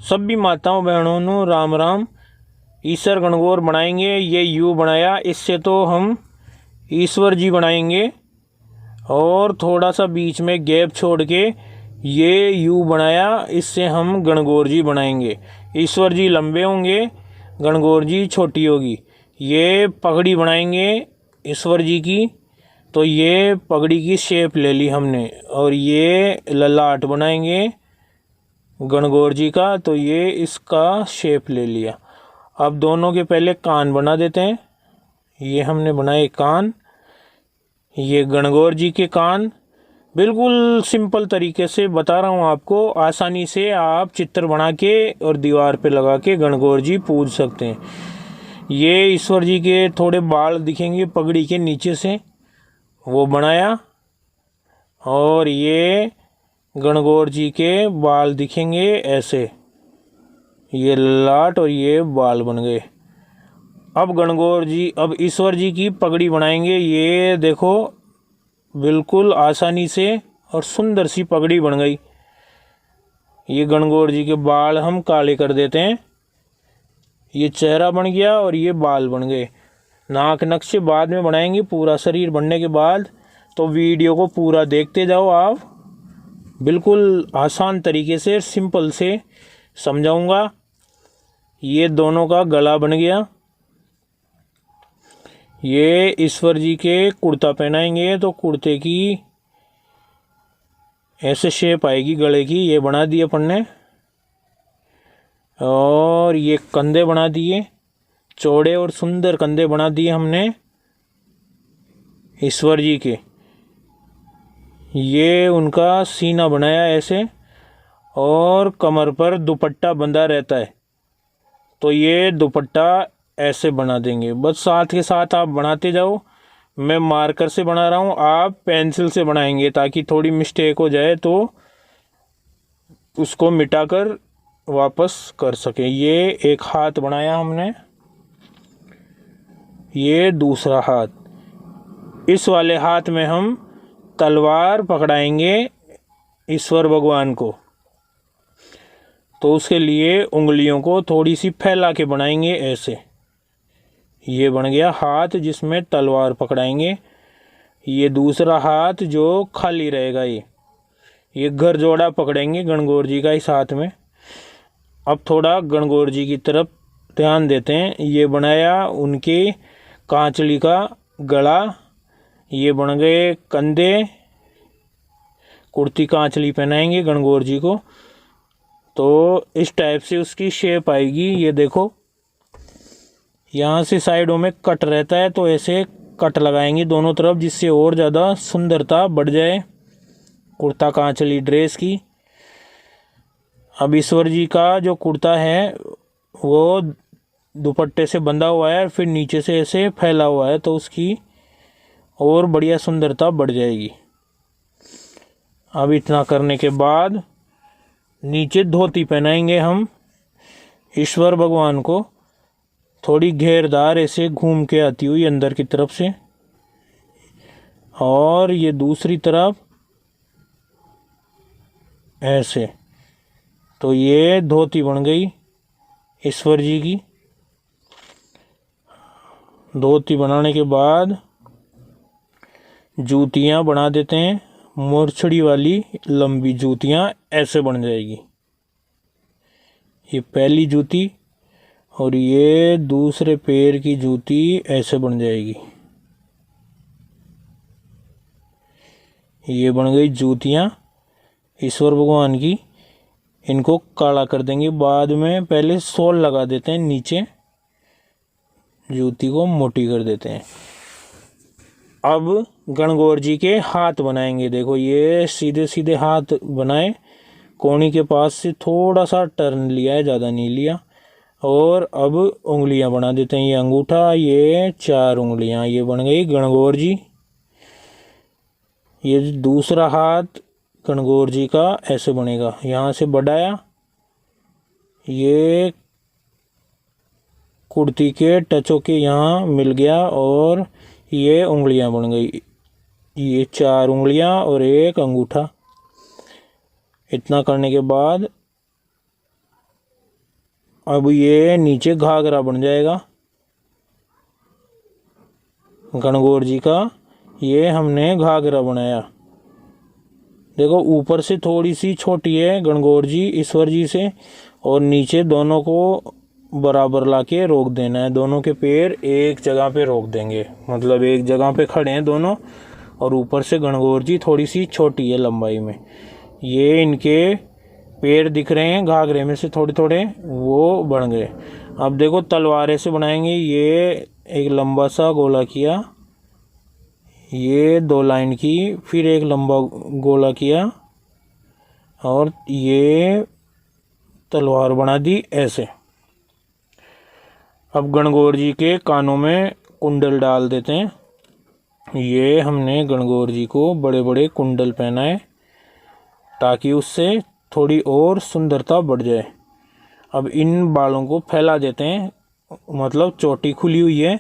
सभी माताओं बहनों राम राम। ईश्वर गणगौर बनाएंगे। ये यू बनाया, इससे तो हम ईश्वर जी बनाएंगे और थोड़ा सा बीच में गैप छोड़ के ये यू बनाया, इससे हम गणगौर जी बनाएंगे। ईश्वर जी लंबे होंगे, गणगौर जी छोटी होगी। ये पगड़ी बनाएंगे ईश्वर जी की, तो ये पगड़ी की शेप ले ली हमने। और ये ललाट बनाएंगे गणगौर जी का, तो ये इसका शेप ले लिया। अब दोनों के पहले कान बना देते हैं। ये हमने बनाए कान, ये गणगौर जी के कान। बिल्कुल सिंपल तरीके से बता रहा हूँ आपको, आसानी से आप चित्र बना के और दीवार पे लगा के गणगौर जी पूज सकते हैं। ये ईश्वर जी के थोड़े बाल दिखेंगे पगड़ी के नीचे से, वो बनाया। और ये गणगौर जी के बाल दिखेंगे ऐसे, ये लाट और ये बाल बन गए। अब गणगौर जी, अब ईश्वर जी की पगड़ी बनाएंगे। ये देखो बिल्कुल आसानी से और सुंदर सी पगड़ी बन गई। ये गणगौर जी के बाल हम काले कर देते हैं। ये चेहरा बन गया और ये बाल बन गए। नाक नक्शे बाद में बनाएंगे, पूरा शरीर बनने के बाद। तो वीडियो को पूरा देखते जाओ आप, बिल्कुल आसान तरीके से सिंपल से समझाऊंगा। ये दोनों का गला बन गया। ये ईश्वर जी के कुर्ता पहनाएंगे, तो कुर्ते की ऐसे शेप आएगी गले की, ये बना दिए अपन ने। और ये कंधे बना दिए, चौड़े और सुंदर कंधे बना दिए हमने ईश्वर जी के। ये उनका सीना बनाया ऐसे, और कमर पर दुपट्टा बंधा रहता है, तो ये दुपट्टा ऐसे बना देंगे। बस साथ के साथ आप बनाते जाओ। मैं मार्कर से बना रहा हूँ, आप पेंसिल से बनाएंगे, ताकि थोड़ी मिस्टेक हो जाए तो उसको मिटाकर वापस कर सके। ये एक हाथ बनाया हमने, ये दूसरा हाथ। इस वाले हाथ में हम तलवार पकड़ाएंगे ईश्वर भगवान को, तो उसके लिए उंगलियों को थोड़ी सी फैला के बनाएंगे ऐसे। ये बन गया हाथ जिसमें तलवार पकड़ाएंगे। ये दूसरा हाथ जो खाली रहेगा, ये घर जोड़ा पकड़ेंगे गणगौर जी का इस हाथ में। अब थोड़ा गणगौर जी की तरफ ध्यान देते हैं। ये बनाया उनके कांचली का गला, ये बन गए कंधे। कुर्ती कांचली पहनाएंगे गणगौर जी को, तो इस टाइप से उसकी शेप आएगी। ये देखो यहाँ से साइडों में कट रहता है, तो ऐसे कट लगाएंगे दोनों तरफ, जिससे और ज़्यादा सुंदरता बढ़ जाए कुर्ता कांचली ड्रेस की। अब ईश्वर जी का जो कुर्ता है वो दुपट्टे से बंधा हुआ है, फिर नीचे से ऐसे फैला हुआ है, तो उसकी और बढ़िया सुंदरता बढ़ जाएगी। अब इतना करने के बाद नीचे धोती पहनाएंगे हम ईश्वर भगवान को, थोड़ी घेरदार ऐसे घूम के आती हुई अंदर की तरफ से, और ये दूसरी तरफ ऐसे। तो ये धोती बन गई ईश्वर जी की। धोती बनाने के बाद जूतियां बना देते हैं, मोरछड़ी वाली लंबी जूतियां ऐसे बन जाएगी। ये पहली जूती और ये दूसरे पैर की जूती ऐसे बन जाएगी। ये बन गई जूतियां ईश्वर भगवान की। इनको काला कर देंगे बाद में, पहले सोल लगा देते हैं नीचे, जूती को मोटी कर देते हैं। अब गणगौर जी के हाथ बनाएंगे। देखो ये सीधे सीधे हाथ बनाए, कोहनी के पास से थोड़ा सा टर्न लिया है, ज़्यादा नहीं लिया। और अब उंगलियां बना देते हैं। ये अंगूठा, ये 4 उंगलियां, ये बन गई गणगौर जी। ये दूसरा हाथ गणगौर जी का ऐसे बनेगा, यहाँ से बढ़ाया, ये कुर्ती के टचों के यहाँ मिल गया, और ये उंगलियां बन गई। ये 4 उंगलियां और एक अंगूठा। इतना करने के बाद अब ये नीचे घाघरा बन जाएगा गणगौर जी का। ये हमने घाघरा बनाया। देखो ऊपर से थोड़ी सी छोटी है गणगौर जी ईश्वर जी से, और नीचे दोनों को बराबर लाके रोक देना है। दोनों के पैर एक जगह पे रोक देंगे, मतलब एक जगह पे खड़े हैं दोनों, और ऊपर से गणगौर जी थोड़ी सी छोटी है लंबाई में। ये इनके पैर दिख रहे हैं घाघरे में से थोड़े थोड़े, वो बन गए। अब देखो तलवार से बनाएंगे। ये एक लंबा सा गोला किया, ये 2 लाइन की, फिर एक लंबा गोला किया, और ये तलवार बना दी ऐसे। अब गणगौर जी के कानों में कुंडल डाल देते हैं। ये हमने गणगौर जी को बड़े बड़े कुंडल पहनाए ताकि उससे थोड़ी और सुंदरता बढ़ जाए। अब इन बालों को फैला देते हैं, मतलब चोटी खुली हुई है,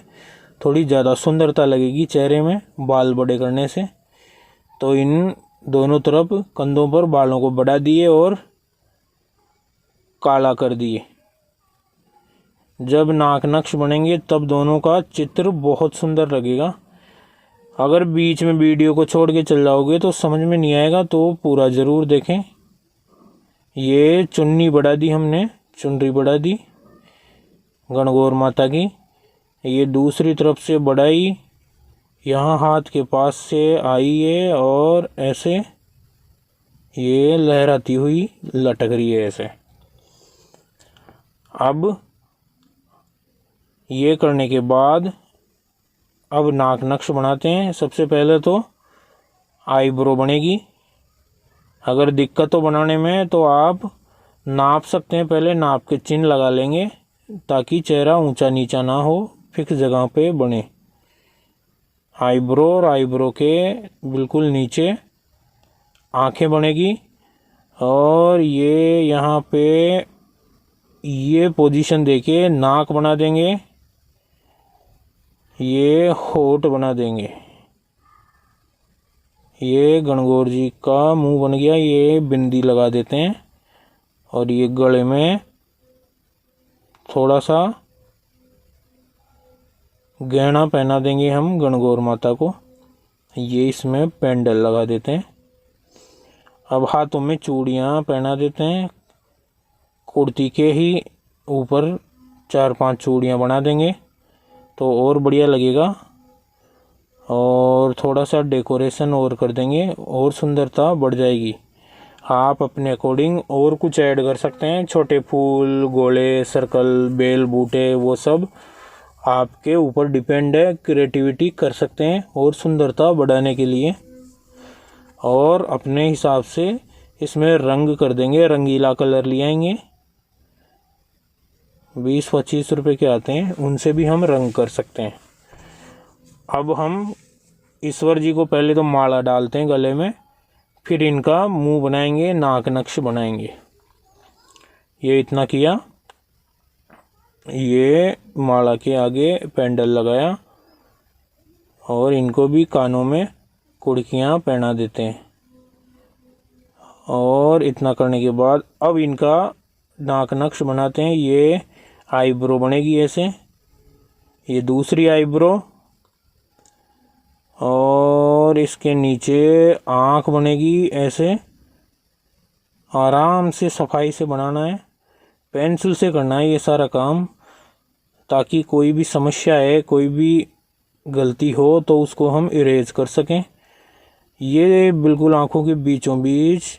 थोड़ी ज़्यादा सुंदरता लगेगी चेहरे में बाल बड़े करने से। तो इन दोनों तरफ कंधों पर बालों को बढ़ा दिए और काला कर दिए। जब नाक नक्श बनेंगे तब दोनों का चित्र बहुत सुंदर लगेगा। अगर बीच में वीडियो को छोड़ के चल जाओगे तो समझ में नहीं आएगा, तो पूरा ज़रूर देखें। ये चुन्नी बढ़ा दी हमने, चुनरी बढ़ा दी गणगौर माता की। ये दूसरी तरफ से बढ़ाई, यहाँ हाथ के पास से आई है और ऐसे ये लहराती हुई लटक रही है ऐसे। अब ये करने के बाद अब नाक नक्श बनाते हैं। सबसे पहले तो आईब्रो बनेगी। अगर दिक्कत हो बनाने में तो आप नाप सकते हैं, पहले नाप के चिन्ह लगा लेंगे ताकि चेहरा ऊंचा नीचा ना हो, फिक्स जगह पे बने आईब्रो। और आईब्रो के बिल्कुल नीचे आंखें बनेगी, और ये यहाँ पे ये पोजीशन देके नाक बना देंगे, ये होठ बना देंगे। ये गणगौर जी का मुंह बन गया। ये बिंदी लगा देते हैं, और ये गले में थोड़ा सा गहना पहना देंगे हम गणगौर माता को। ये इसमें पेंडल लगा देते हैं। अब हाथों में चूड़ियाँ पहना देते हैं। कुर्ती के ही ऊपर 4-5 चूड़ियाँ बना देंगे तो और बढ़िया लगेगा, और थोड़ा सा डेकोरेशन और कर देंगे और सुंदरता बढ़ जाएगी। आप अपने अकॉर्डिंग और कुछ ऐड कर सकते हैं, छोटे फूल, गोले, सर्कल, बेल बूटे, वो सब आपके ऊपर डिपेंड है। क्रिएटिविटी कर सकते हैं और सुंदरता बढ़ाने के लिए, और अपने हिसाब से इसमें रंग कर देंगे। रंगीला कलर ले आएंगे, 20-25 रुपए के आते हैं, उनसे भी हम रंग कर सकते हैं। अब हम ईश्वर जी को पहले तो माला डालते हैं गले में, फिर इनका मुंह बनाएंगे, नाक नक्श बनाएंगे। ये इतना किया, ये माला के आगे पेंडल लगाया, और इनको भी कानों में कुड़कियाँ पहना देते हैं। और इतना करने के बाद अब इनका नाक नक्श बनाते हैं। ये आईब्रो बनेगी ऐसे, ये दूसरी आईब्रो, और इसके नीचे आँख बनेगी ऐसे। आराम से सफाई से बनाना है, पेंसिल से करना है ये सारा काम, ताकि कोई भी समस्या है, कोई भी गलती हो तो उसको हम इरेज कर सकें। ये बिल्कुल आँखों के बीचों बीच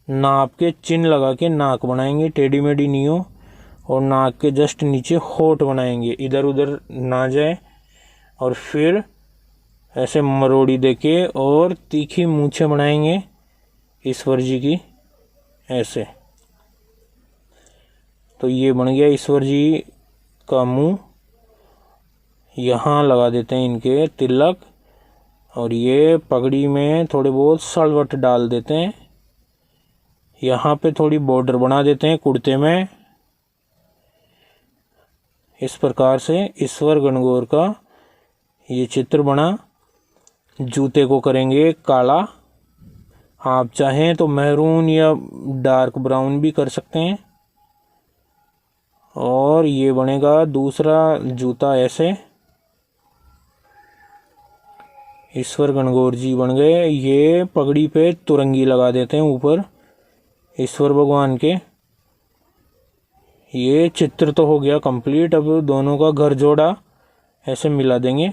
नाप के चिन्ह लगा के नाक बनाएंगे, टेढ़ी मेढ़ी नहीं हो, और नाक के जस्ट नीचे होठ बनाएंगे, इधर उधर ना जाए। और फिर ऐसे मरोड़ी देके और तीखी मूंछें बनाएंगे ईश्वर जी की ऐसे। तो ये बन गया ईश्वर जी का मुंह। यहाँ लगा देते हैं इनके तिलक, और ये पगड़ी में थोड़े बहुत सलवट डाल देते हैं। यहाँ पे थोड़ी बॉर्डर बना देते हैं कुर्ते में। इस प्रकार से ईश्वर गणगौर का ये चित्र बना। जूते को करेंगे काला, आप चाहें तो मैरून या डार्क ब्राउन भी कर सकते हैं। और ये बनेगा दूसरा जूता ऐसे। ईश्वर गणगौर जी बन गए। ये पगड़ी पे तुरंगी लगा देते हैं ऊपर ईश्वर भगवान के। ये चित्र तो हो गया कंप्लीट। अब दोनों का घर जोड़ा ऐसे मिला देंगे।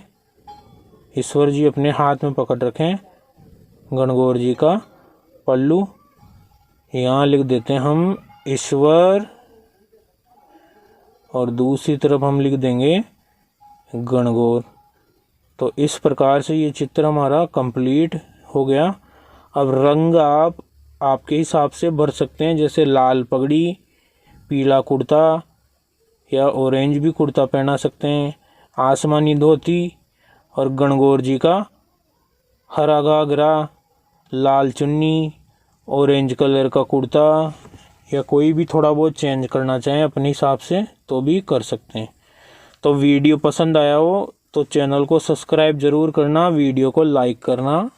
ईश्वर जी अपने हाथ में पकड़ रखें गणगौर जी का पल्लू। यहाँ लिख देते हैं हम ईश्वर और दूसरी तरफ हम लिख देंगे गणगौर। तो इस प्रकार से ये चित्र हमारा कंप्लीट हो गया। अब रंग आप आपके हिसाब से भर सकते हैं, जैसे लाल पगड़ी, पीला कुर्ता या ऑरेंज भी कुर्ता पहना सकते हैं, आसमानी धोती और गणगौर जी का हरा घाघरा, लाल चुन्नी, ऑरेंज कलर का कुर्ता, या कोई भी थोड़ा बहुत चेंज करना चाहें अपने हिसाब से तो भी कर सकते हैं। तो वीडियो पसंद आया हो तो चैनल को सब्सक्राइब ज़रूर करना, वीडियो को लाइक करना।